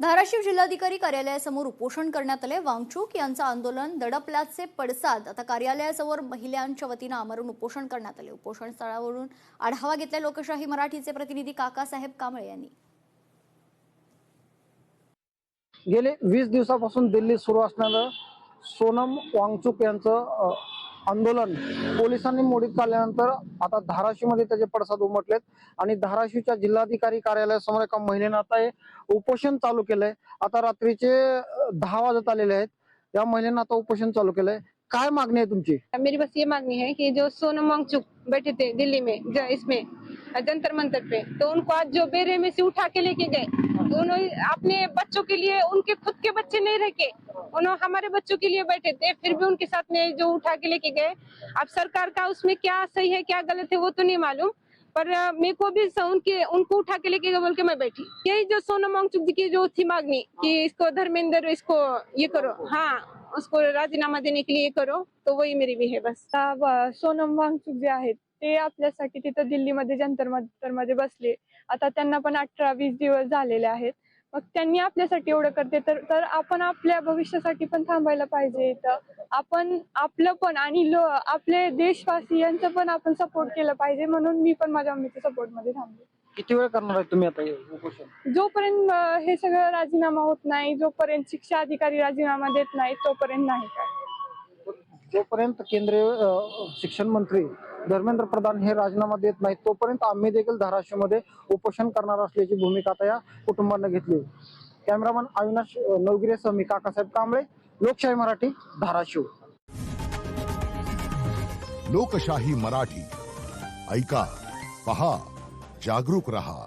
धाराशिव जिल्हाधिकारी कार्यालयासमोर उपोषण करण्यात आले। वांगचूक यांचं आंदोलन दडपल्याचे पडसाद आता कार्यालयासमोर महिलांच्या वतीनं आमरण उपोषण करण्यात आले। उपोषण स्थळावरून आढावा घेतला लोकशाही मराठीचे प्रतिनिधी काकासाहेब कांबळे यांनी। गेले 20 दिवसापासून दिल्लीत सुरू असणारं सोनम वांगचूक यांचं आंदोलन पोलिसांनी मोडीत काढल्यानंतर आता धाराशिवमध्ये त्याचे पडसाद उमटलेत आणि धाराशिवच्या जिल्हाधिकारी कार्यालयासमोर एका महिलेनं आता हे उपोषण चालू केलंय। आता रात्रीचे 10 वाजत आलेले आहेत। या महिलेनं आता उपोषण चालू केलंय। काय मागणी आहे तुमची? मेरी बस ये मांगनी है कि जो सोनम वांगचुक बैठे थे दिल्ली में इसमें जंतर मंतर पे, तो उनको आज जो बेरे में से उठा के लेके गए, उन्होंने अपने बच्चों के लिए, उनके खुद के बच्चे नहीं रखे, उन्होंने हमारे बच्चों के लिए बैठे थे, फिर भी उनके साथ में जो उठा के लेके गए। अब सरकार का उसमें क्या सही है क्या गलत है वो तो नहीं मालूम, पर मेरे को भी उनको उठा के लेके गए बोल के मैं बैठी। यही जो सोनम वांगचुक जी की जो थी मांगनी कि इसको धर्मेंद्र इसको ये करो, हाँ उसको राजीनामा देने के लिए करो, तो वही मेरी भी है बस। सोनम वांगचुक जे आहेत ते आपल्यासाठी तिथं दिल्लीमध्ये जंतर मंतरमध्ये बसले। आता त्यांना पण 18-20 दिवस झालेले आहेत। मग त्यांनी आपल्यासाठी एवढं करते तर आपण आपल्या भविष्यासाठी पण थांबायला पाहिजे। इथं आपण आपलं पण आणि आपले देशवासी यांचं पण आपण सपोर्ट केलं पाहिजे, म्हणून मी पण माझ्या मम्मीच्या सपोर्ट मध्ये थांबले। किती वेळ करणार आहे तुम्ही आता हे उपोषण? जोपर्यंत हे सगळं राजीनामा होत नाही, जोपर्यंत शिक्षा अधिकारी राजीनामा देत नाही तोपर्यंत नाही काय। जोपर्यंत केंद्रीय शिक्षण मंत्री धर्मेंद्र प्रधान हे राजीनामा देत नाहीत तोपर्यंत आम्ही देखील धाराशिवमध्ये उपोषण करणार असल्याची भूमिका आता या कुटुंबानं घेतली। कॅमेरामन अविनाश नवगिरेसह मी काकासाहेब कांबळे, लोकशाही मराठी, धाराशिव। लोकशाही मराठी ऐका, पहा, जागरूक रहा।